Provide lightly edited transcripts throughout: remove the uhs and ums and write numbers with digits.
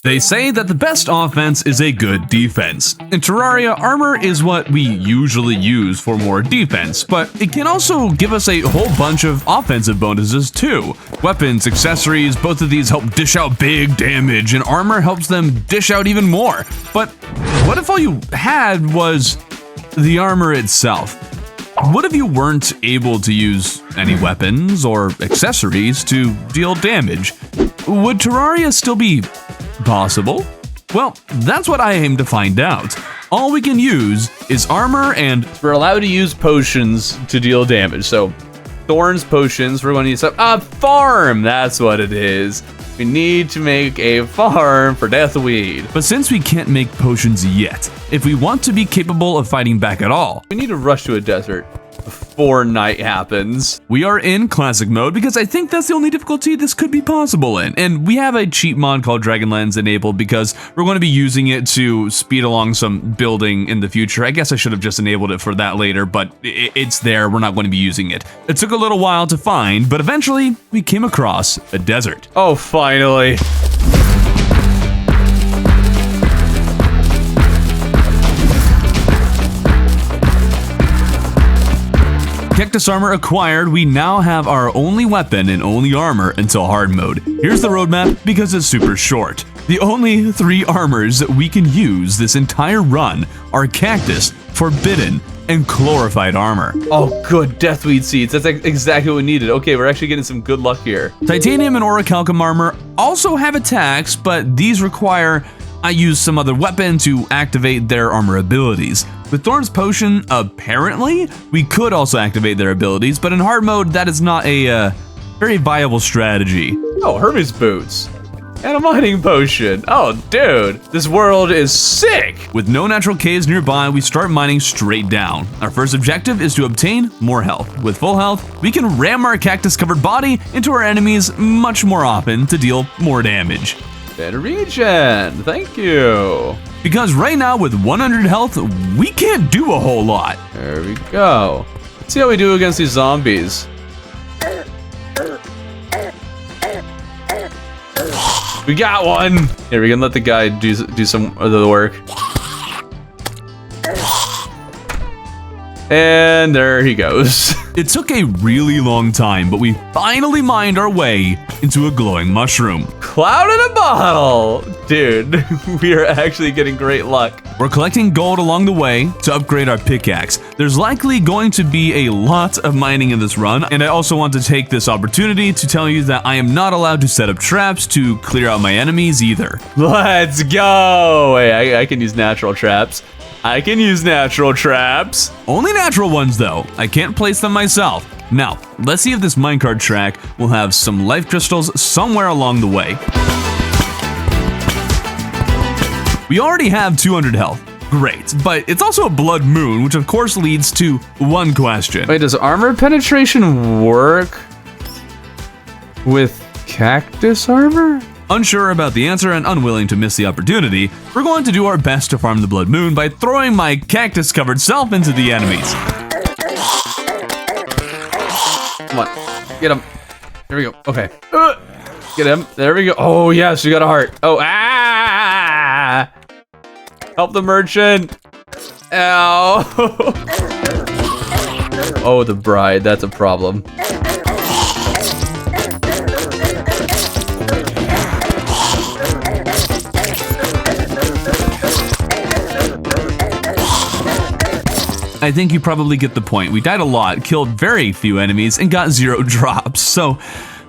They say that the best offense is a good defense. In Terraria, armor is what we usually use for more defense, but it can also give us a whole bunch of offensive bonuses too. Weapons, accessories, both of these help dish out big damage, and armor helps them dish out even more. But what if all you had was the armor itself? What if you weren't able to use any weapons or accessories to deal damage? Would Terraria still be possible? Well, that's what I aim to find out. All we can use is armor, and we're allowed to use potions to deal damage. So, thorns, potions, we're going to use a farm, that's what it is. We need to make a farm for Deathweed. But since we can't make potions yet, if we want to be capable of fighting back at all, we need to rush to a desert before night happens. We are in classic mode because I think that's the only difficulty this could be possible in. And we have a cheat mod called Dragonlance enabled because we're going to be using it to speed along some building in the future. I guess I should have just enabled it for that later, but it's there. We're not going to be using it. It took a little while to find, but eventually we came across a desert. Oh, finally. Cactus armor acquired, we now have our only weapon and only armor until hard mode. Here's the roadmap because it's super short. The only 3 armors that we can use this entire run are Cactus, Forbidden, and Glorified armor. Oh good, Deathweed seeds, that's exactly what we needed. Okay, we're actually getting some good luck here. Titanium and Orichalcum armor also have attacks, but these require I use some other weapon to activate their armor abilities. With Thorn's Potion, apparently, we could also activate their abilities, but in hard mode, that is not a very viable strategy. Oh, Hermes Boots. And a mining potion. Oh, dude, this world is sick. With no natural caves nearby, we start mining straight down. Our first objective is to obtain more health. With full health, we can ram our cactus-covered body into our enemies much more often to deal more damage. Better regen, thank you. Because right now with 100 health, we can't do a whole lot. There we go. Let's see how we do against these zombies. We got one. Here, we can let the guy do some of the work. And there he goes. It took a really long time, but we finally mined our way into a glowing mushroom. Cloud in a bottle! Dude, we are actually getting great luck. We're collecting gold along the way to upgrade our pickaxe. There's likely going to be a lot of mining in this run, and I also want to take this opportunity to tell you that I am not allowed to set up traps to clear out my enemies either. Let's go! Hey, I can use natural traps. I can use natural traps. Only natural ones though. I can't place them myself. Now, let's see if this minecart track will have some life crystals somewhere along the way. We already have 200 health. Great, but it's also a blood moon, which of course leads to one question. Wait, does armor penetration work with cactus armor? Unsure about the answer and unwilling to miss the opportunity, we're going to do our best to farm the Blood Moon by throwing my cactus-covered self into the enemies. Come on, get him. There we go, okay. Get him, there we go. Oh yes, you got a heart. Oh, ah! Help the merchant. Ow. Oh, the bride, that's a problem. I think you probably get the point. We died a lot, killed very few enemies, and got 0 drops, so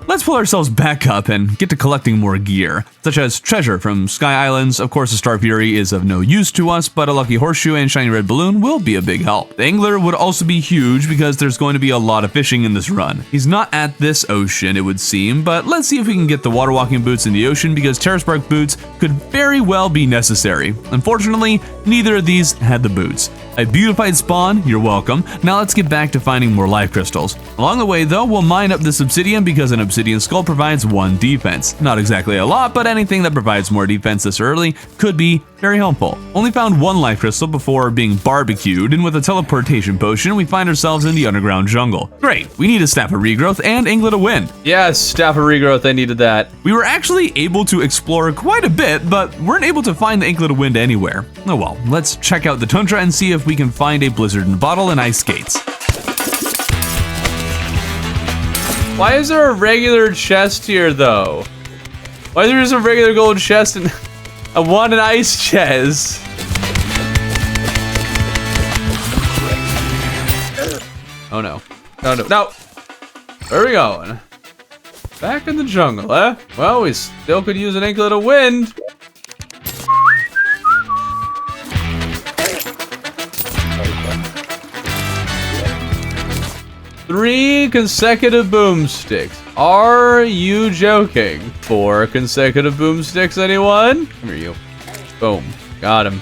let's pull ourselves back up and get to collecting more gear, such as treasure from Sky Islands. Of course, the Star Fury is of no use to us, but a lucky horseshoe and shiny red balloon will be a big help. The angler would also be huge because there's going to be a lot of fishing in this run. He's not at this ocean, it would seem, but let's see if we can get the water walking boots in the ocean because Terra Spark boots could very well be necessary. Unfortunately, neither of these had the boots. A beautified spawn, you're welcome. Now let's get back to finding more life crystals. Along the way though, we'll mine up this obsidian because an obsidian obsidian skull provides 1 defense. Not exactly a lot, but anything that provides more defense this early could be very helpful. Only found 1 life crystal before being barbecued, and with a teleportation potion, we find ourselves in the underground jungle. Great, we need a staff of regrowth and anklet of wind. Yes, staff of regrowth, I needed that. We were actually able to explore quite a bit, but weren't able to find the anklet of wind anywhere. Oh well, let's check out the tundra and see if we can find a blizzard in a bottle and ice skates. Why is there a regular chest here, though? Why is there just a regular gold chest and I want an ice chest? Oh no. No, no, no. Where are we going? Back in the jungle, eh? Well, we still could use an anklet of wind. Three consecutive boomsticks. Are you joking? 4 consecutive boomsticks, anyone? Come here, you. Boom. Got him.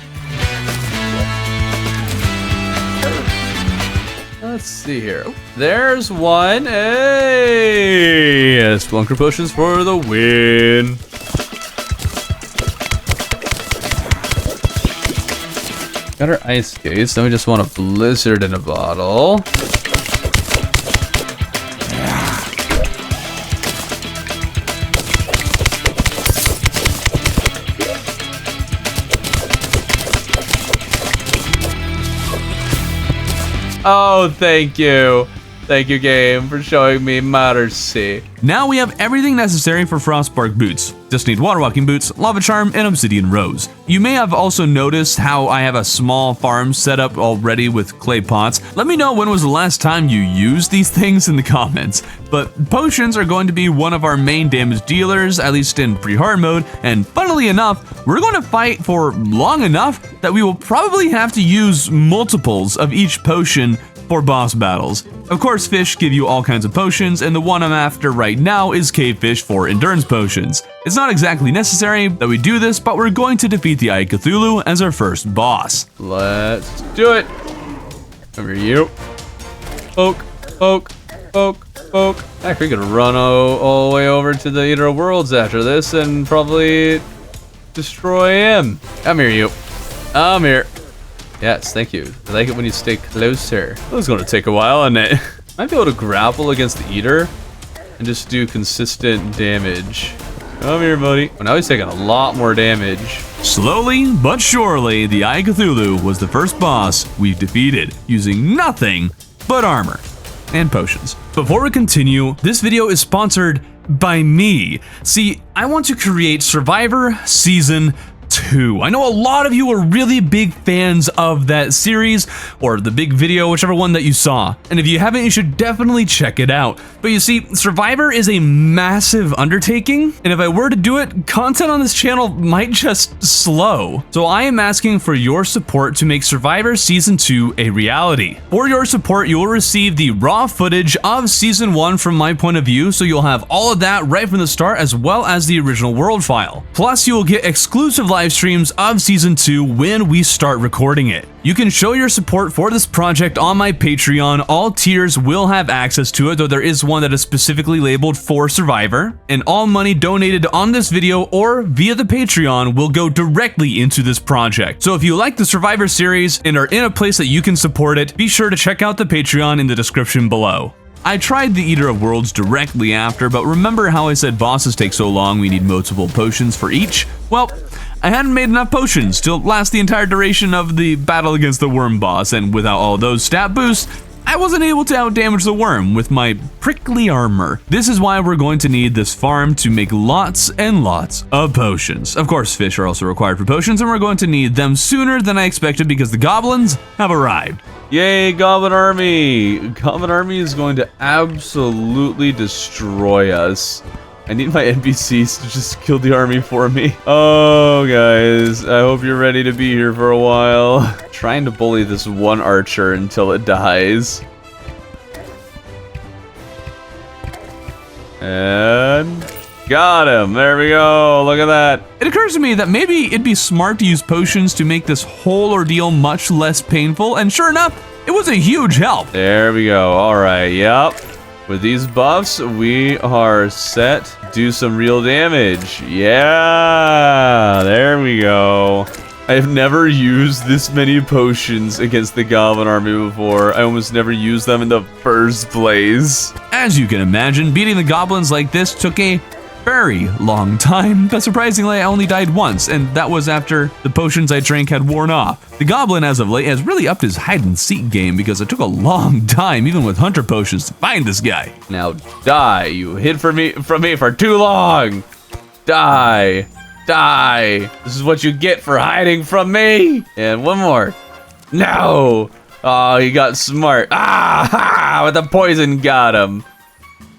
Let's see here. Oh, there's one. Hey! Splunker potions for the win. Got our ice skates. Then we just want a blizzard in a bottle. Oh, thank you. Thank you, game, for showing me mercy. Now we have everything necessary for Frostbark boots. Just need water walking boots, lava charm, and obsidian rose. You may have also noticed how I have a small farm set up already with clay pots. Let me know when was the last time you used these things in the comments. But potions are going to be one of our main damage dealers, at least in pre-hard mode, and funnily enough, we're going to fight for long enough that we will probably have to use multiples of each potion for boss battles. Of course, fish give you all kinds of potions, and the one I'm after right now is cave fish for endurance potions. It's not exactly necessary that we do this, but we're going to defeat the Eye of Cthulhu as our first boss. Let's do it. Over you. Poke, poke, poke, poke. Heck, we could run all the way over to the Eater of Worlds after this and probably destroy him. Come here, you. I'm here. Yes, thank you. I like it when you stay closer. This is going to take a while, isn't it? Might be able to grapple against the Eater and just do consistent damage. Come here, buddy. Well, now he's taking a lot more damage. Slowly but surely, the Eye of Cthulhu was the first boss we've defeated, using nothing but armor and potions. Before we continue, this video is sponsored by me. See, I want to create Survivor Season 2. I know a lot of you are really big fans of that series, or the big video, whichever one that you saw. And if you haven't, you should definitely check it out. But you see, Survivor is a massive undertaking, and if I were to do it, content on this channel might just slow. So I am asking for your support to make Survivor Season 2 a reality. For your support, you will receive the raw footage of Season 1 from my point of view, so you'll have all of that right from the start, as well as the original world file. Plus, you will get exclusive live streams of Season 2 when we start recording it. You can show your support for this project on my Patreon. All tiers will have access to it, though there is one that is specifically labeled for Survivor. And all money donated on this video or via the Patreon will go directly into this project. So if you like the Survivor series and are in a place that you can support it, be sure to check out the Patreon in the description below. I tried the Eater of Worlds directly after, but remember how I said bosses take so long we need multiple potions for each? Well, I hadn't made enough potions to last the entire duration of the battle against the worm boss, and without all those stat boosts, I wasn't able to outdamage the worm with my prickly armor. This is why we're going to need this farm to make lots and lots of potions. Of course, fish are also required for potions, and we're going to need them sooner than I expected because the goblins have arrived. Yay, Goblin Army! Goblin Army is going to absolutely destroy us. I need my NPCs to just kill the army for me. Oh, guys, I hope you're ready to be here for a while. Trying to bully this one archer until it dies. And got him. There we go. Look at that. It occurs to me that maybe it'd be smart to use potions to make this whole ordeal much less painful, and sure enough, it was a huge help. There we go. All right. Yep. With these buffs, we are set to do some real damage. Yeah, there we go. I've never used this many potions against the Goblin army before. I almost never used them in the first place. As you can imagine, beating the goblins like this took a very long time, but surprisingly I only died once, and that was after the potions I drank had worn off. The goblin as of late has really upped his hide and seek game because it took a long time, even with hunter potions, to find this guy. Now die, you hid from me for too long. Die, die. This is what you get for hiding from me. And one more. No. Oh, he got smart. Ah, with the poison got him.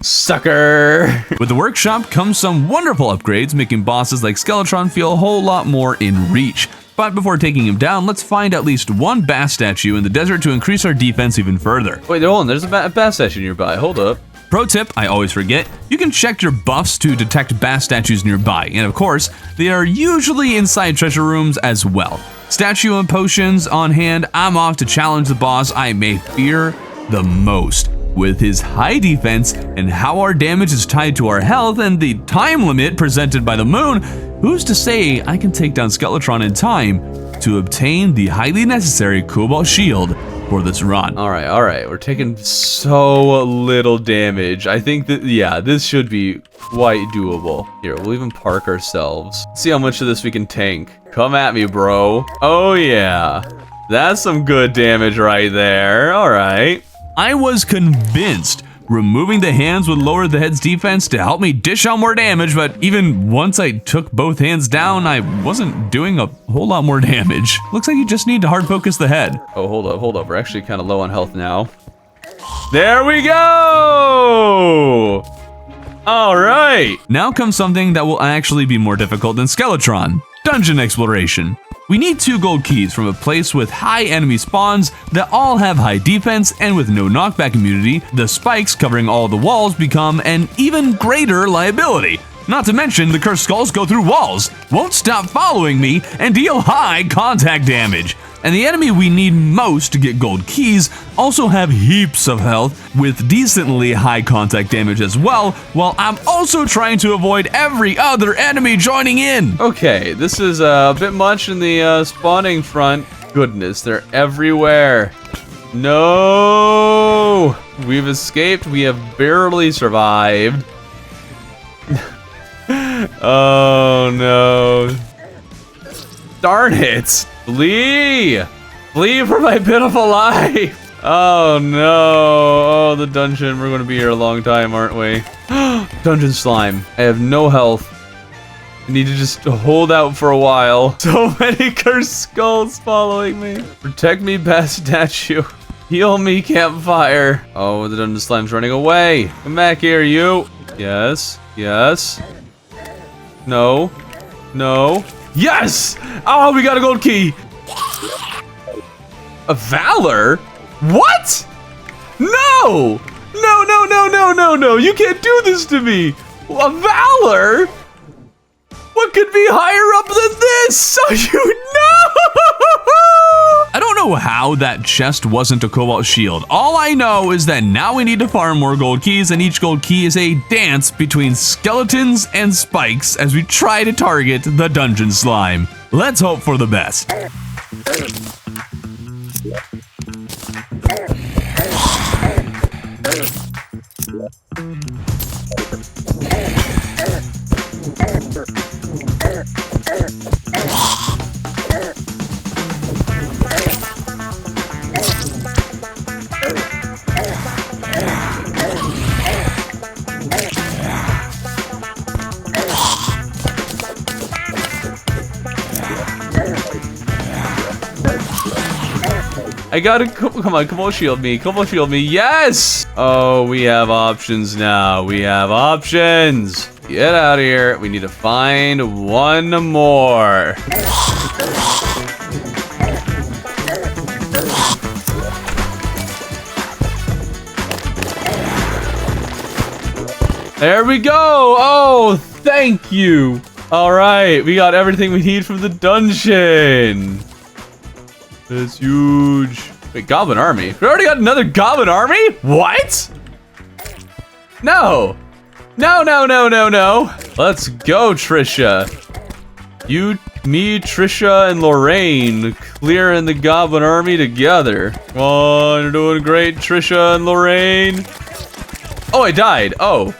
Sucker! With the workshop comes some wonderful upgrades, making bosses like Skeletron feel a whole lot more in reach. But before taking him down, let's find at least one bass statue in the desert to increase our defense even further. Wait, hold on, there's a bass statue nearby, hold up. Pro tip, I always forget, you can check your buffs to detect bass statues nearby, and of course, they are usually inside treasure rooms as well. Statue and potions on hand, I'm off to challenge the boss I may fear the most. With his high defense and how our damage is tied to our health and the time limit presented by the moon, who's to say I can take down Skeletron in time to obtain the highly necessary Kobold shield for this run. All right, we're taking so little damage. I think that, yeah, this should be quite doable. Here, we'll even park ourselves. See how much of this we can tank. Come at me, bro. Oh yeah, that's some good damage right there. All right. I was convinced removing the hands would lower the head's defense to help me dish out more damage, but even once I took both hands down, I wasn't doing a whole lot more damage. Looks like you just need to hard focus the head. Oh, hold up. We're actually kind of low on health now. There we go! All right. Now comes something that will actually be more difficult than Skeletron. Dungeon exploration. We need 2 gold keys from a place with high enemy spawns that all have high defense, and with no knockback immunity, the spikes covering all the walls become an even greater liability. Not to mention, the cursed skulls go through walls, won't stop following me, and deal high contact damage. And the enemy we need most to get gold keys also have heaps of health with decently high contact damage as well, while I'm also trying to avoid every other enemy joining in. Okay, this is a bit much in the spawning front. Goodness, they're everywhere. No! We've escaped, we have barely survived. Oh no. Darn it! Flee! Flee for my pitiful life! Oh no! Oh, the dungeon. We're gonna be here a long time, aren't we? Dungeon slime. I have no health. I need to just hold out for a while. So many cursed skulls following me. Protect me, bass statue. Heal me, campfire. Oh, the dungeon slime's running away. Come back here, you. Yes. Yes. No. No. Yes! Oh, we got a gold key. A Valor? What? No! No. You can't do this to me. A Valor? What could be higher up than this? So you know! I don't know how that chest wasn't a Kobold shield. All I know is that now we need to farm more gold keys, and each gold key is a dance between skeletons and spikes as we try to target the dungeon slime. Let's hope for the best. I gotta, come on, Kobold shield me, yes! Oh, we have options now, we have options. Get out of here, we need to find one more. There we go, oh, thank you. All right, we got everything we need from the dungeon. That's huge. Wait, Goblin Army? We already got another Goblin Army? What? No! No, no, no, no, no! Let's go, Trisha. You, me, Trisha, and Lorraine clearing the goblin army together. Come on, you're doing great, Trisha and Lorraine. Oh, I died. Oh.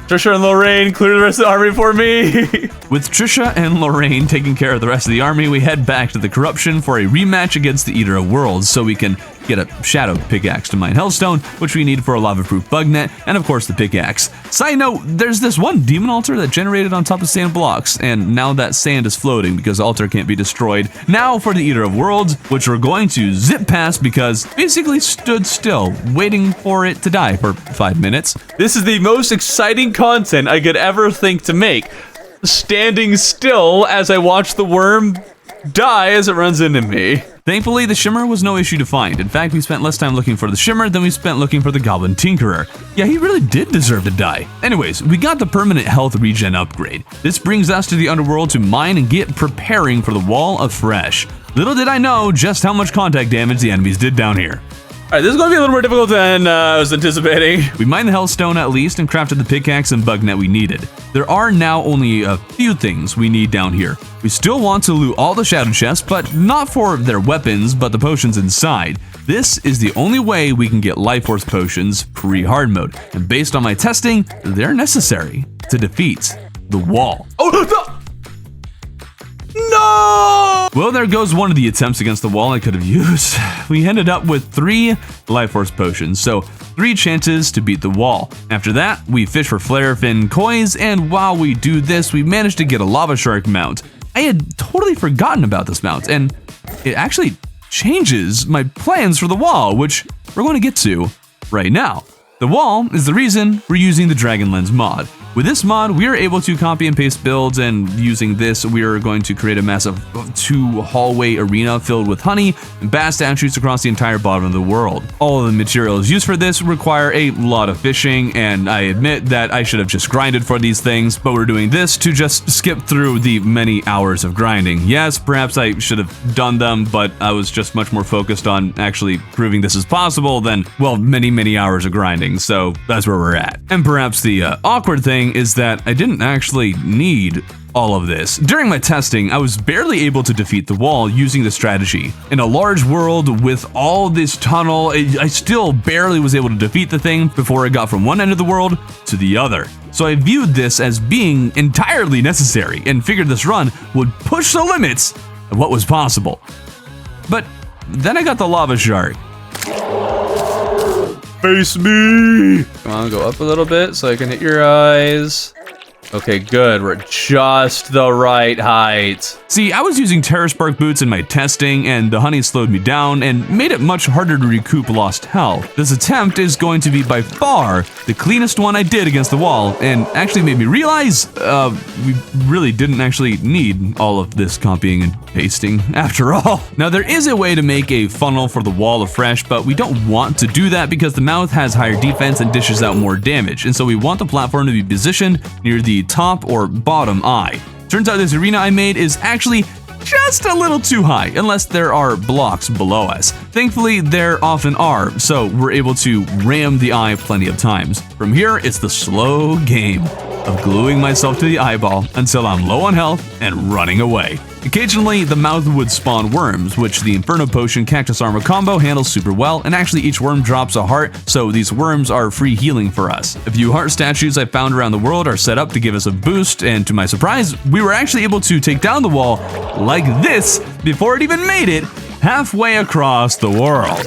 Trisha and Lorraine clear the rest of the army for me. With Trisha and Lorraine taking care of the rest of the army, we head back to the Corruption for a rematch against the Eater of Worlds so we can get a shadow pickaxe to mine Hellstone, which we need for a lava-proof bug net, and of course the pickaxe. Side note, there's this one demon altar that generated on top of sand blocks, and now that sand is floating because the altar can't be destroyed. Now for the Eater of Worlds, which we're going to zip past because basically stood still, waiting for it to die for 5 minutes. This is the most exciting content I could ever think to make. Standing still as I watch the worm die as it runs into me. Thankfully, the Shimmer was no issue to find. In fact, we spent less time looking for the Shimmer than we spent looking for the Goblin Tinkerer. Yeah, he really did deserve to die. Anyways, we got the permanent health regen upgrade. This brings us to the underworld to mine and get preparing for the Wall of Fresh. Little did I know just how much contact damage the enemies did down here. Alright, this is going to be a little more difficult than I was anticipating. We mined the Hellstone at least and crafted the pickaxe and bug net we needed. There are now only a few things we need down here. We still want to loot all the shadow chests, but not for their weapons, but the potions inside. This is the only way we can get life force potions pre-hard mode, and based on my testing, they're necessary to defeat the wall. Oh, no! No! Well, there goes one of the attempts against the wall I could have used. We ended up with 3 life force potions, so 3 chances to beat the wall. After that, we fish for flare fin coins, and while we do this, we managed to get a lava shark mount. I had totally forgotten about this mount, and it actually changes my plans for the wall, which we're going to get to right now. The wall is the reason we're using the Dragon Lens mod. With this mod, we are able to copy and paste builds, and using this, we are going to create a massive 2-hallway arena filled with honey and bat statues across the entire bottom of the world. All of the materials used for this require a lot of fishing, and I admit that I should have just grinded for these things, but we're doing this to just skip through the many hours of grinding. Yes, perhaps I should have done them, but I was just much more focused on actually proving this is possible than, well, many hours of grinding, so that's where we're at. And perhaps the awkward thing is that I didn't actually need all of this. During my testing, I was barely able to defeat the wall using the strategy. In a large world with all this tunnel, I still barely was able to defeat the thing before I got from one end of the world to the other. So I viewed this as being entirely necessary and figured this run would push the limits of what was possible. But then I got the lava shark. Face me! Come on, go up a little bit so I can hit your eyes. Okay, good. We're at just the right height. See, I was using Terra Spark boots in my testing, and the honey slowed me down and made it much harder to recoup lost health. This attempt is going to be by far the cleanest one I did against the wall, and actually made me realize we really didn't actually need all of this copying and pasting after all. Now, there is a way to make a funnel for the Wall of Fresh, but we don't want to do that because the mouth has higher defense and dishes out more damage, and so we want the platform to be positioned near the top or bottom eye. Turns out this arena I made is actually just a little too high, unless there are blocks below us. Thankfully, there often are, so we're able to ram the eye plenty of times. From here, it's the slow game of gluing myself to the eyeball until I'm low on health and running away. Occasionally, the mouth would spawn worms, which the Inferno Potion Cactus Armor combo handles super well, and actually each worm drops a heart, so these worms are free healing for us. A few heart statues I found around the world are set up to give us a boost, and to my surprise, we were actually able to take down the wall like this before it even made it halfway across the world.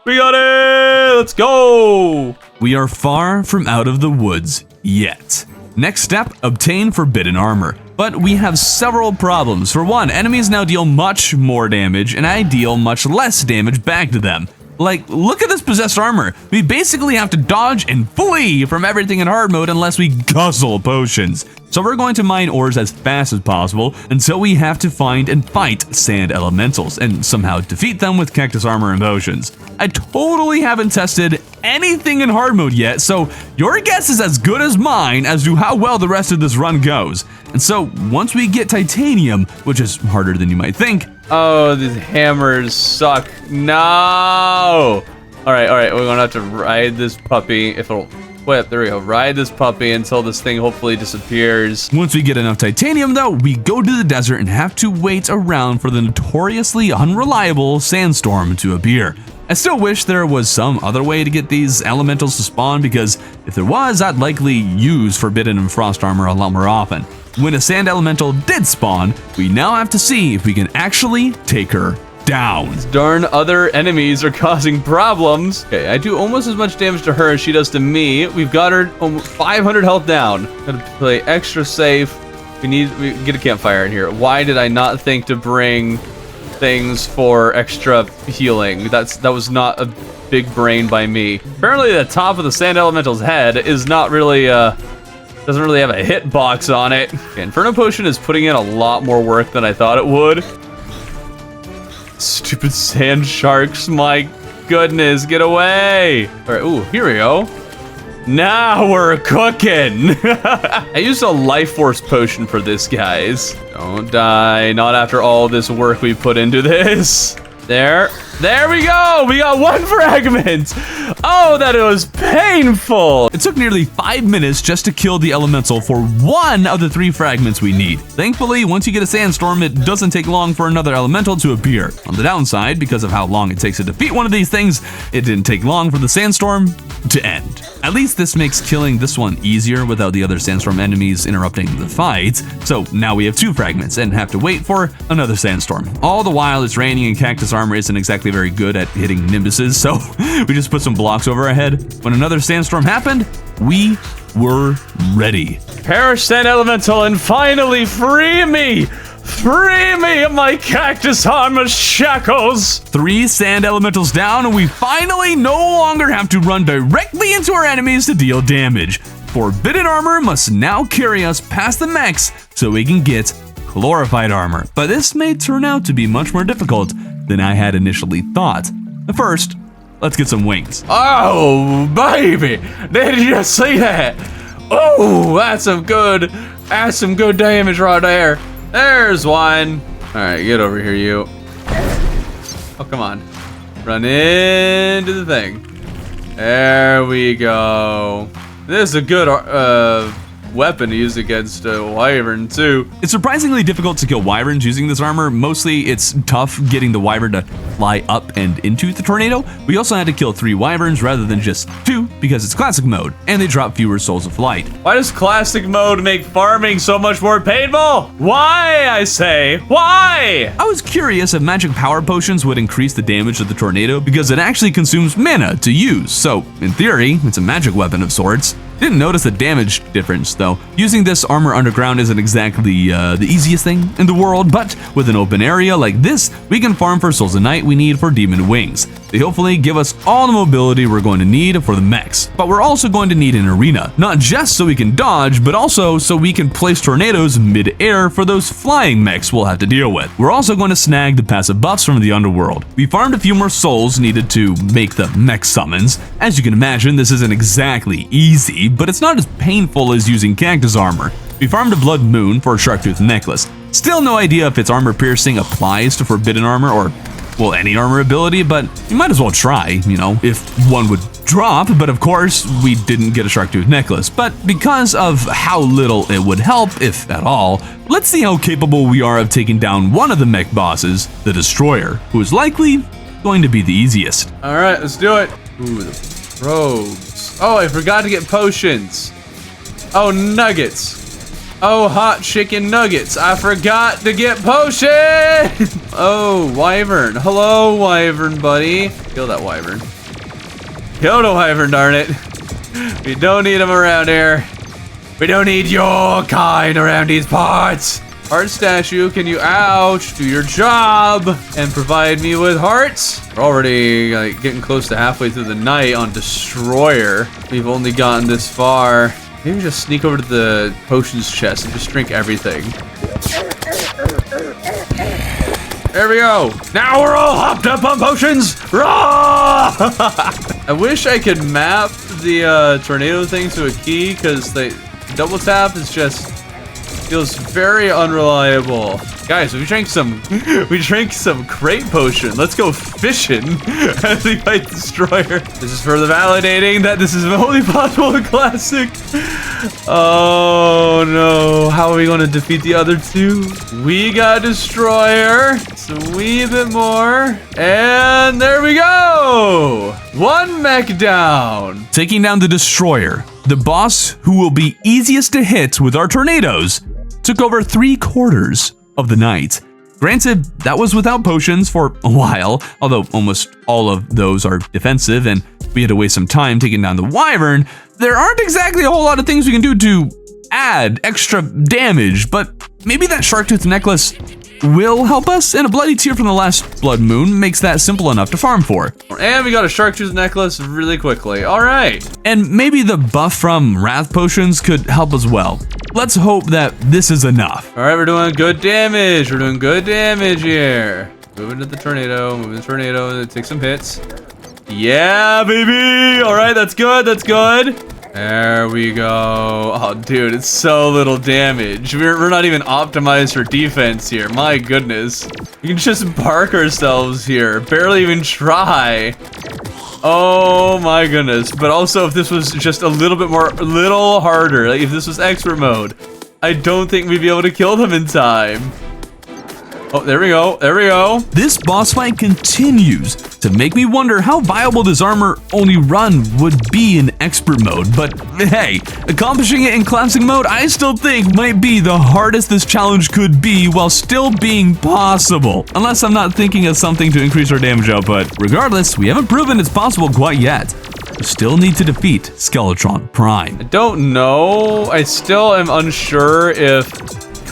We got it! Let's go! We are far from out of the woods yet. Next step, obtain forbidden armor. But we have several problems. For one, enemies now deal much more damage, and I deal much less damage back to them. Like, look at this possessed armor. We basically have to dodge and flee from everything in hard mode unless we guzzle potions. So we're going to mine ores as fast as possible until we have to find and fight sand elementals and somehow defeat them with cactus armor and potions. I totally haven't tested anything in hard mode yet, so your guess is as good as mine as to how well the rest of this run goes. And so once we get titanium, which is harder than you might think. Oh, these hammers suck. No! All right, we're gonna have to ride this puppy. If it'll equip, there we go. Ride this puppy until this thing hopefully disappears. Once we get enough titanium though, we go to the desert and have to wait around for the notoriously unreliable sandstorm to appear. I still wish there was some other way to get these elementals to spawn, because if there was, I'd likely use Forbidden and Frost armor a lot more often. When a sand elemental did spawn, we now have to see if we can actually take her down. Darn other enemies are causing problems. Okay, I do almost as much damage to her as she does to me. We've got her 500 health down. Gotta play extra safe. We get a campfire in here. Why did I not think to bring things for extra healing? That was not a big brain by me. Apparently the top of the sand elemental's head is not really doesn't really have a hit box on it. Okay, Inferno Potion is putting in a lot more work than I thought it would. Stupid sand sharks, my goodness, get away. All right, ooh, here we go. Now we're cooking. I used a life force potion for this, guys. Don't die, not after all this work we put into this. There we go. We got 1 fragment. Oh, that was painful. It took nearly 5 minutes just to kill the elemental for 1 of the 3 fragments we need. Thankfully, once you get a sandstorm, it doesn't take long for another elemental to appear. On the downside, because of how long it takes to defeat one of these things, it didn't take long for the sandstorm to end. At least this makes killing this one easier without the other sandstorm enemies interrupting the fight. So now we have 2 fragments and have to wait for another sandstorm. All the while it's raining and cactus armor isn't exactly very good at hitting nimbuses, so we just put some blocks over our head. When another sandstorm happened, we were ready. Perish Sand Elemental and finally free me! Free me of my cactus armor shackles! 3 sand elementals down, and we finally no longer have to run directly into our enemies to deal damage. Forbidden armor must now carry us past the mechs so we can get glorified armor, but this may turn out to be much more difficult than I had initially thought. But first, let's get some wings. Oh, baby! Did you see that? Oh, that's some good damage right there. There's one. All right, get over here, you. Oh, come on. Run into the thing. There we go. This is a good weapon to use against a wyvern too. It's surprisingly difficult to kill wyverns using this armor. Mostly it's tough getting the wyvern to fly up and into the tornado. We also had to kill 3 wyverns rather than just 2 because it's classic mode and they drop fewer souls of flight. Why does classic mode make farming so much more painful? Why, I say? Why? I was curious if magic power potions would increase the damage of the tornado because it actually consumes mana to use. So in theory, it's a magic weapon of sorts. Didn't notice the damage difference though. Using this armor underground isn't exactly the easiest thing in the world, but with an open area like this, we can farm for souls a night we need for demon wings. They hopefully give us all the mobility we're going to need for the mechs. But we're also going to need an arena, not just so we can dodge, but also so we can place tornadoes mid-air for those flying mechs we'll have to deal with. We're also going to snag the passive buffs from the underworld. We farmed a few more souls needed to make the mech summons. As you can imagine, this isn't exactly easy, but it's not as painful as using cactus armor. We farmed a blood moon for a sharktooth necklace. Still no idea if its armor piercing applies to forbidden armor or, well, any armor ability, but you might as well try, you know, if one would drop. But of course, we didn't get a sharktooth necklace. But because of how little it would help, if at all, let's see how capable we are of taking down one of the mech bosses, the Destroyer, who is likely going to be the easiest. All right, let's do it. Ooh, the robes. Oh, I forgot to get potions. Oh, nuggets. Oh, hot chicken nuggets. I forgot to get potions. Oh, wyvern. Hello, wyvern buddy. Kill that wyvern. Kill the wyvern, darn it. We don't need them around here. We don't need your kind around these parts. Heart statue, can you, ouch, do your job and provide me with hearts? We're already getting close to halfway through the night on Destroyer. We've only gotten this far. Maybe just sneak over to the potions chest and just drink everything. There we go. Now we're all hopped up on potions. I wish I could map the tornado thing to a key, because the double tap is just Feels very unreliable. Guys, we drank some crate potion. Let's go fishing as we fight Destroyer. This is further validating that this is only possible in Classic. Oh no, how are we gonna defeat the other two? We got Destroyer, just a wee bit more, and there we go. One mech down. Taking down the Destroyer, the boss who will be easiest to hit with our tornadoes, took over 3/4 of the night. Granted, that was without potions for a while, although almost all of those are defensive and we had to waste some time taking down the Wyvern. There aren't exactly a whole lot of things we can do to add extra damage, but maybe that Sharktooth necklace will help us, and a bloody tear from the last blood moon makes that simple enough to farm for. And we got a Sharktooth necklace really quickly. All right. And maybe the buff from Wrath potions could help as well. Let's hope that this is enough. All right, we're doing good damage. We're doing good damage here. Moving to the tornado, moving to the tornado, take some hits. Yeah, baby. All right, that's good, that's good. There we go. Oh, dude, it's so little damage. We're not even optimized for defense here. My goodness. We can just bark ourselves here. Barely even try. Oh my goodness. But also, if this was just a little harder, like if this was expert mode, I don't think we'd be able to kill them in time. Oh, there we go. There we go. This boss fight continues to make me wonder how viable this armor only run would be in expert mode. But hey, accomplishing it in classic mode, I still think might be the hardest this challenge could be while still being possible. Unless I'm not thinking of something to increase our damage output. Regardless, we haven't proven it's possible quite yet. We still need to defeat Skeletron Prime. I don't know. I still am unsure if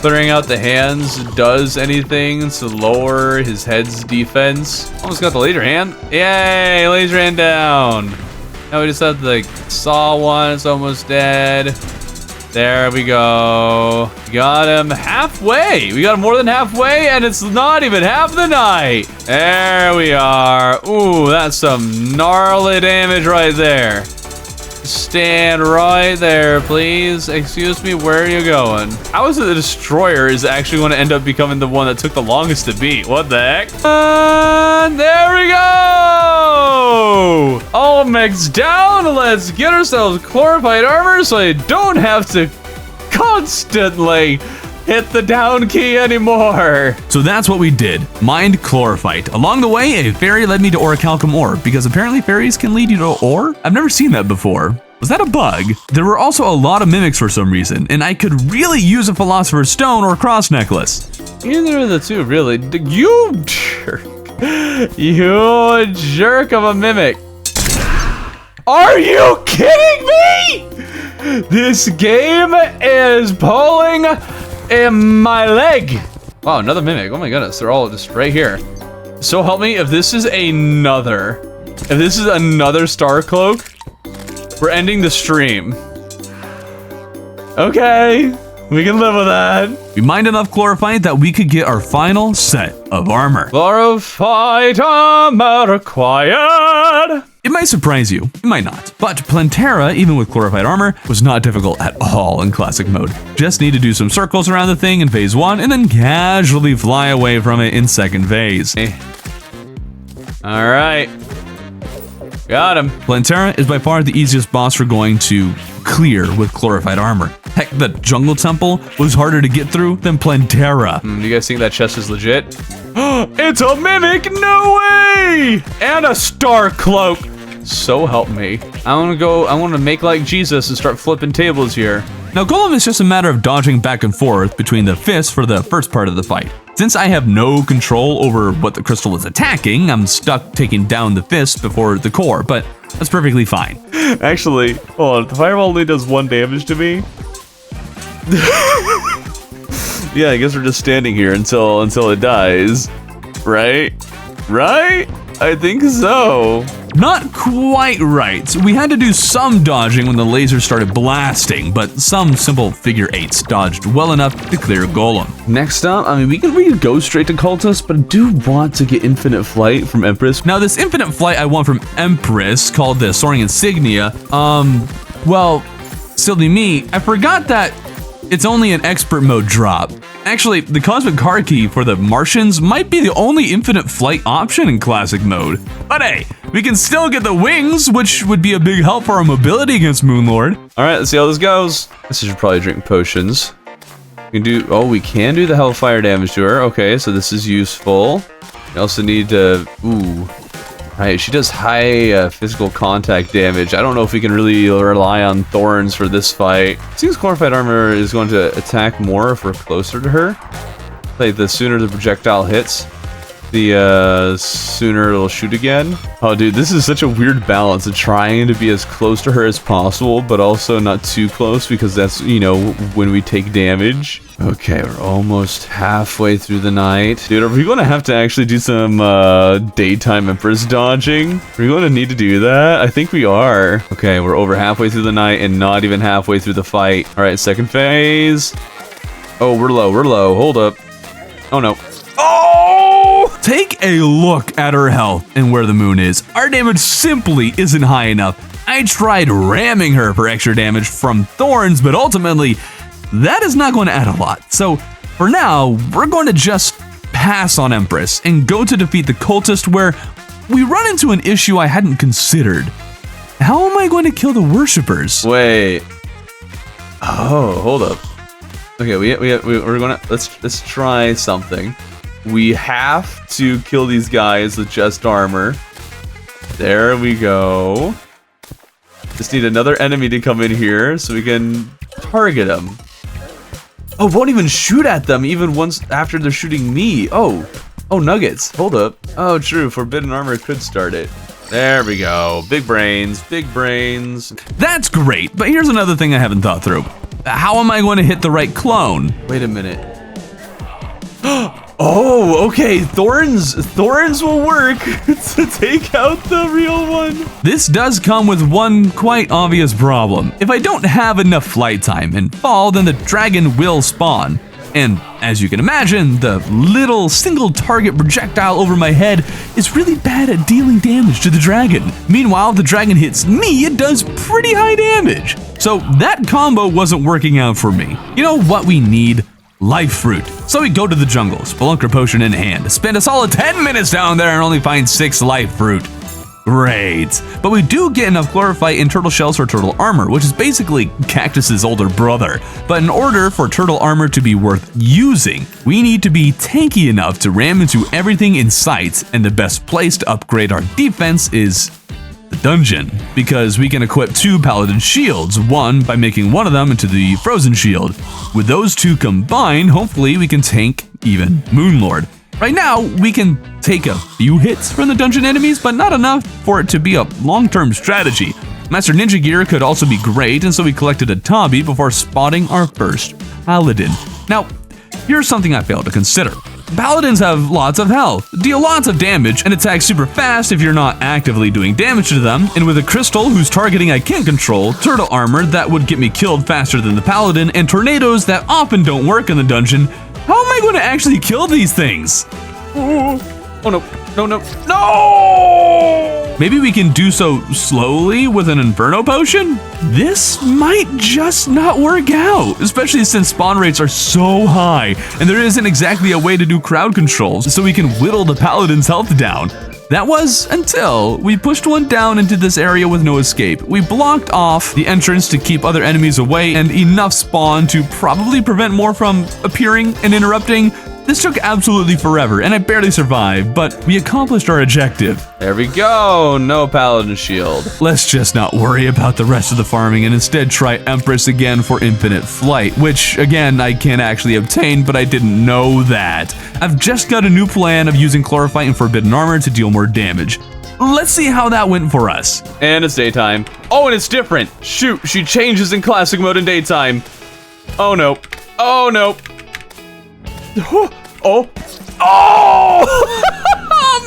clearing out the hands does anything to lower his head's defense. Almost got the laser hand. Yay, laser hand down. Now we just have to like saw one, it's almost dead. There we go. Got him halfway. We got him more than halfway and it's not even half the night. There we are. Ooh, that's some gnarly damage right there. Stand right there, please. Excuse me, where are you going? How is it the Destroyer is actually going to end up becoming the one that took the longest to beat? What the heck? And there we go! All mechs down. Let's get ourselves glorified armor so I don't have to constantly hit the down key anymore. So that's what we did, mined chlorophyte. Along the way, a fairy led me to orichalcum ore, because apparently fairies can lead you to ore? I've never seen that before. Was that a bug? There were also a lot of mimics for some reason, and I could really use a Philosopher's Stone or cross necklace. Either of the two, really. You jerk. You jerk of a mimic. Are you kidding me? This game is pulling in my leg. Wow, another mimic. Oh my goodness, they're all just right here. So help me, if this is another Star Cloak, we're ending the stream. Okay, we can live with that. We mined enough chlorophyte that we could get our final set of armor. Chlorophyte armor required. It might surprise you, it might not, but Plantera, even with chlorophyte armor, was not difficult at all in classic mode. Just need to do some circles around the thing in phase 1 and then casually fly away from it in second phase. All right, got him. Plantera is by far the easiest boss we're going to clear with chlorophyte armor. Heck, the jungle temple was harder to get through than Plantera. Do you guys think that chest is legit? It's a mimic, no way! And a Star Cloak. So help me. I want to make like Jesus and start flipping tables here. Now Golem is just a matter of dodging back and forth between the fists for the first part of the fight. Since I have no control over what the crystal is attacking, I'm stuck taking down the fist before the core, but that's perfectly fine. Actually, hold on, the fireball only does 1 damage to me. Yeah, I guess we're just standing here until it dies. Right? Right? I think so. Not quite right. We had to do some dodging when the laser started blasting, but some simple figure 8s dodged well enough to clear Golem. Next up, I mean, we can go straight to Cultist, but I do want to get Infinite Flight from Empress. Now, this Infinite Flight I want from Empress, called the Soaring Insignia, well, silly me, I forgot that it's only an expert mode drop. Actually, the cosmic car key for the Martians might be the only infinite flight option in classic mode. But hey, we can still get the wings, which would be a big help for our mobility against Moonlord. All right, let's see how this goes. I should probably drink potions. We can do the hellfire damage to her. Okay, so this is useful. We also need to, right, she does high physical contact damage. I don't know if we can really rely on thorns for this fight. Seems glorified armor is going to attack more if we're closer to her. Like the sooner the projectile hits, the sooner it'll shoot again. Oh dude, this is such a weird balance of trying to be as close to her as possible, but also not too close because that's, you know, when we take damage. Okay, we're almost halfway through the night. Dude, are we going to have to actually do some daytime Empress dodging? Are we going to need to do that? I think we are. Okay, we're over halfway through the night and not even halfway through the fight. All right, second phase. Oh, we're low. Hold up. Oh no. Oh! Take a look at her health and where the moon is. Our damage simply isn't high enough. I tried ramming her for extra damage from thorns, but ultimately, that is not going to add a lot. So for now, we're going to just pass on Empress and go to defeat the cultist, where we run into an issue I hadn't considered. How am I going to kill the worshippers? Wait. Oh, hold up. Okay, we're gonna let's try something. We have to kill these guys with just armor. There we go. Just need another enemy to come in here so we can target them. Oh, won't even shoot at them even once after they're shooting me. Oh, nuggets. Hold up. Oh, true. Forbidden armor could start it. There we go. Big brains. That's great, but here's another thing I haven't thought through. How am I going to hit the right clone? Wait a minute. Oh, okay. Thorns will work to take out the real one. This does come with one quite obvious problem. If I don't have enough flight time and fall, then the dragon will spawn. And as you can imagine, the little single target projectile over my head is really bad at dealing damage to the dragon. Meanwhile, if the dragon hits me, it does pretty high damage. So that combo wasn't working out for me. You know what we need? Life fruit. So we go to the jungle, spelunker potion in hand, spend a solid 10 minutes down there and only find 6 life fruit. Great. But we do get enough chlorophyte and turtle shells for turtle armor, which is basically Cactus's older brother. But in order for turtle armor to be worth using, we need to be tanky enough to ram into everything in sight, and the best place to upgrade our defense is the dungeon, because we can equip 2 paladin shields, one by making one of them into the frozen shield. With those 2 combined, hopefully we can tank even Moonlord. Right now, we can take a few hits from the dungeon enemies, but not enough for it to be a long-term strategy. Master Ninja Gear could also be great, and so we collected a Tabi before spotting our first paladin. Now, here's something I failed to consider. Paladins have lots of health, deal lots of damage, and attack super fast if you're not actively doing damage to them, and with a crystal whose targeting I can't control, turtle armor that would get me killed faster than the paladin, and tornadoes that often don't work in the dungeon, how am I going to actually kill these things? Oh no! Maybe we can do so slowly with an Inferno potion? This might just not work out, especially since spawn rates are so high, and there isn't exactly a way to do crowd controls so we can whittle the paladin's health down. That was until we pushed one down into this area with no escape. We blocked off the entrance to keep other enemies away and enough spawn to probably prevent more from appearing and interrupting. This took absolutely forever and I barely survived, but we accomplished our objective. There we go, no paladin shield. Let's just not worry about the rest of the farming and instead try Empress again for infinite flight, which again I can't actually obtain, but I didn't know that. I've just got a new plan of using chlorophyte and forbidden armor to deal more damage. Let's see how that went for us. And it's daytime. Oh, and it's different. Shoot, she changes in classic mode in daytime. Oh no, oh no. Oh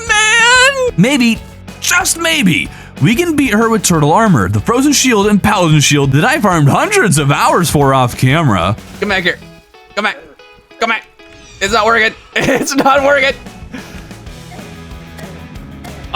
man! Maybe, just maybe, we can beat her with turtle armor, the frozen shield, and paladin shield that I farmed hundreds of hours for off camera. Come back here. Come back. Come back. It's not working. It's not working.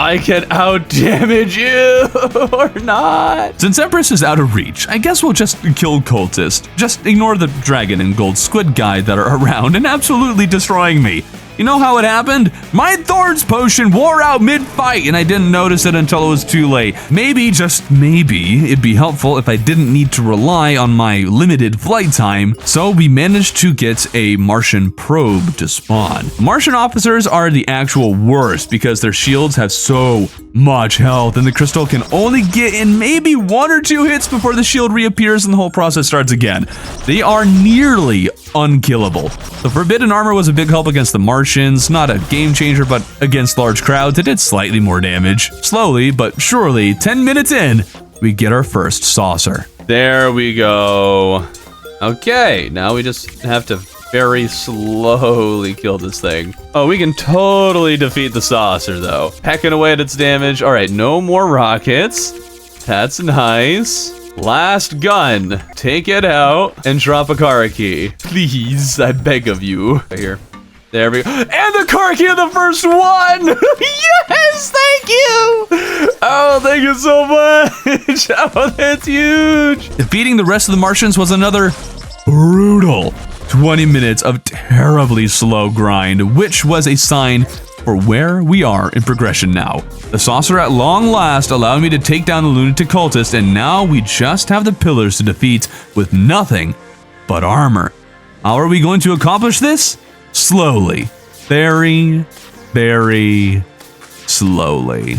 I can out-damage you or not. Since Empress is out of reach, I guess we'll just kill Cultist. Just ignore the dragon and gold squid guy that are around and absolutely destroying me. You know how it happened? My Thorns potion wore out mid-fight and I didn't notice it until it was too late. Maybe, just maybe, it'd be helpful if I didn't need to rely on my limited flight time. So we managed to get a Martian probe to spawn. Martian officers are the actual worst because their shields have so much health and the crystal can only get in maybe 1 or 2 hits before the shield reappears and the whole process starts again. They are nearly unkillable. The forbidden armor was a big help against the Martians, not a game changer, but against large crowds it did slightly more damage. Slowly but surely, 10 minutes in, we get our first saucer. There we go. Okay, now we just have to very slowly kill this thing. Oh, we can totally defeat the saucer though. Pecking away at its damage. All right, no more rockets. That's nice. Last gun. Take it out and drop a Kara key. Please, I beg of you. Right here. There we go. And the Kara key of the first one! Yes, thank you! Oh, thank you so much! Oh, that's huge! Defeating the rest of the Martians was another brutal 20 minutes of terribly slow grind, which was a sign for where we are in progression now. The saucer at long last allowed me to take down the lunatic cultist, and now we just have the pillars to defeat with nothing but armor. How are we going to accomplish this? Slowly. Very, very slowly.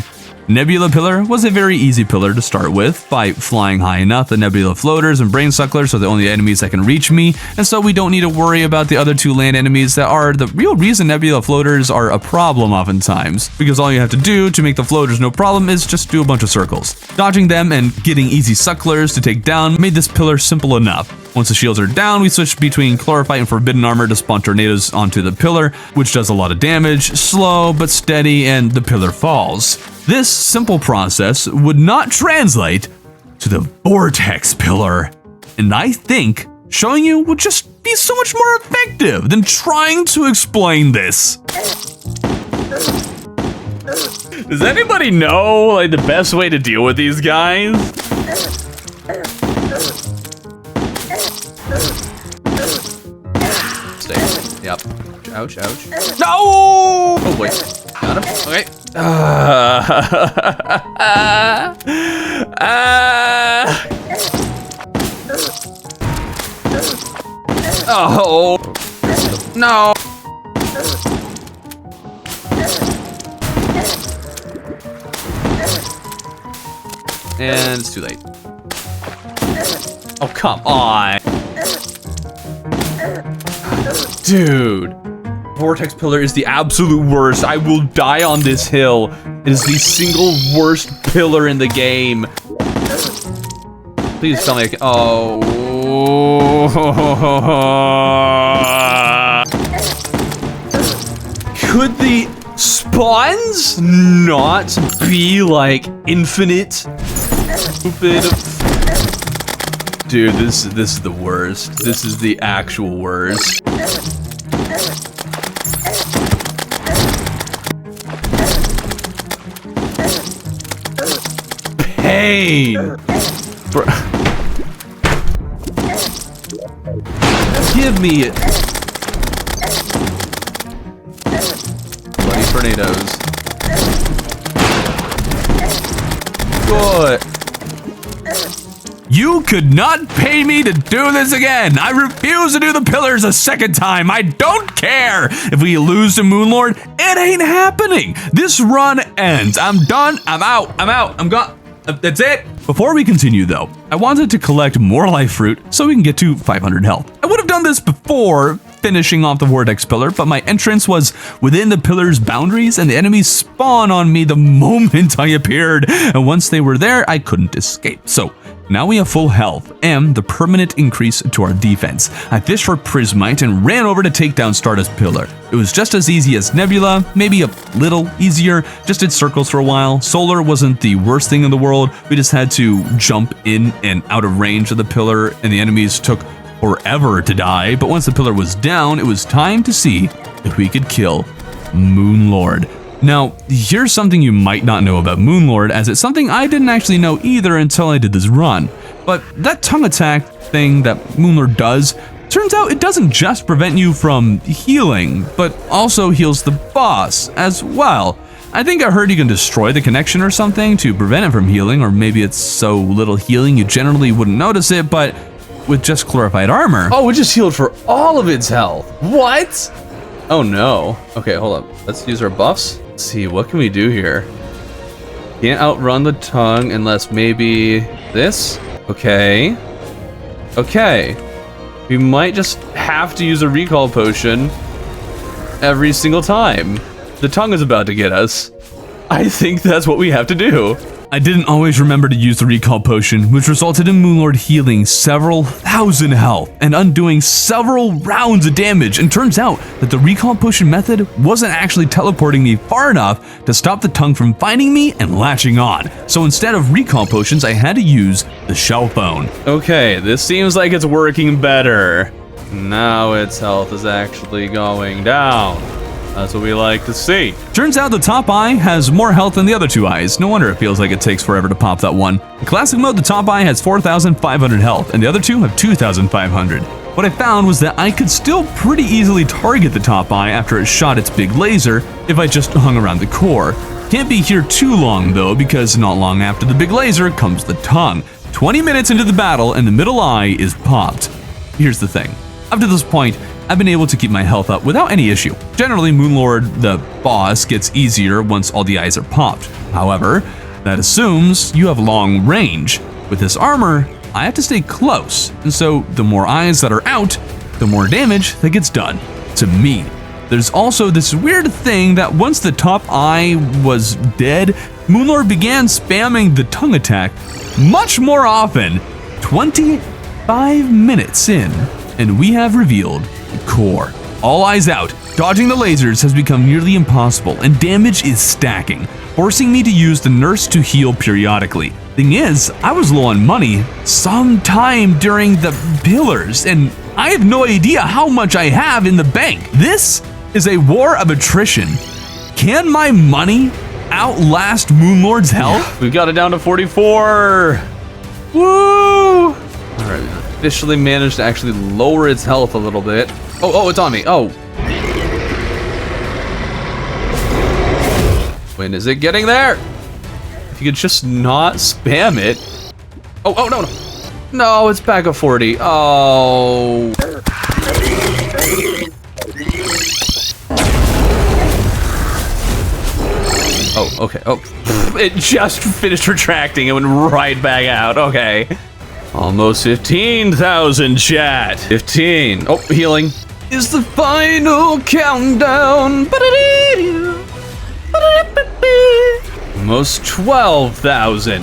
Nebula Pillar was a very easy pillar to start with. By flying high enough, the Nebula Floaters and Brain Sucklers are the only enemies that can reach me, and so we don't need to worry about the other 2 land enemies that are the real reason Nebula Floaters are a problem oftentimes, because all you have to do to make the floaters no problem is just do a bunch of circles. Dodging them and getting easy Sucklers to take down made this pillar simple enough. Once the shields are down, we switch between Chlorophyte and Forbidden Armor to spawn tornadoes onto the pillar, which does a lot of damage, slow but steady, and the pillar falls. This simple process would not translate to the Vortex Pillar, and I think showing you would just be so much more effective than trying to explain this. Does anybody know like the best way to deal with these guys? Stay. Yep. Ouch, ouch. No! Oh boy. Got him. Okay. Oh. No. And it's too late. Oh, come on. Dude. Vortex Pillar is the absolute worst. I will die on this hill. It is the single worst pillar in the game. Please tell me I can. Oh. Could the spawns not be like infinite? Stupid. Dude, this is the worst. This is the actual worst. Pain. Give me it. Bloody tornadoes. Good. You could not pay me to do this again. I refuse to do the pillars a second time. I don't care. If we lose to Moonlord, it ain't happening. This run ends. I'm done. I'm out. I'm gone. That's it. Before we continue though, I wanted to collect more life fruit so we can get to 500 health. I would have done this before finishing off the Vortex Pillar, but my entrance was within the pillar's boundaries and the enemies spawn on me the moment I appeared. And once they were there, I couldn't escape. So now we have full health and the permanent increase to our defense. I fished for Prismite and ran over to take down Stardust Pillar. It was just as easy as Nebula, maybe a little easier, just did circles for a while. Solar wasn't the worst thing in the world, we just had to jump in and out of range of the pillar and the enemies took forever to die, but once the pillar was down, it was time to see if we could kill Moonlord. Now, here's something you might not know about Moonlord, as it's something I didn't actually know either until I did this run. But that tongue attack thing that Moonlord does, turns out it doesn't just prevent you from healing, but also heals the boss as well. I think I heard you can destroy the connection or something to prevent it from healing, or maybe it's so little healing you generally wouldn't notice it, but with just glorified armor. Oh, it just healed for all of its health. What? Oh no. Okay, hold up. Let's use our buffs. Let's see, what can we do here? Can't outrun the tongue unless maybe this? Okay. Okay. We might just have to use a recall potion every single time the tongue is about to get us. I think that's what we have to do. I didn't always remember to use the recall potion, which resulted in Moonlord healing several thousand health and undoing several rounds of damage, and turns out that the recall potion method wasn't actually teleporting me far enough to stop the tongue from finding me and latching on. So instead of recall potions, I had to use the shell phone. Okay, this seems like it's working better. Now its health is actually going down. That's what we like to see. Turns out the top eye has more health than the other two eyes. No wonder it feels like it takes forever to pop that one. In classic mode, the top eye has 4,500 health, and the other two have 2,500. What I found was that I could still pretty easily target the top eye after it shot its big laser if I just hung around the core. Can't be here too long though, because not long after the big laser comes the tongue. 20 minutes into the battle and the middle eye is popped. Here's the thing. Up to this point, I've been able to keep my health up without any issue. Generally, Moonlord, the boss, gets easier once all the eyes are popped. However, that assumes you have long range. With this armor, I have to stay close, and so the more eyes that are out, the more damage that gets done to me. There's also this weird thing that once the top eye was dead, Moonlord began spamming the tongue attack much more often. 25 minutes in, and we have revealed the core. All eyes out, dodging the lasers has become nearly impossible, and damage is stacking, forcing me to use the nurse to heal periodically. Thing is, I was low on money sometime during the pillars, and I have no idea how much I have in the bank. This is a war of attrition. Can my money outlast Moonlord's health? We've got it down to 44. Woo! All right, officially managed to actually lower its health a little bit. Oh, it's on me. Oh. When is it getting there? If you could just not spam it. Oh, no. No, it's back at 40. Oh. Oh, okay. Oh, it just finished retracting and went right back out. Okay. Almost 15,000, chat. 15. Oh, healing. Is the final countdown. Almost 12,000.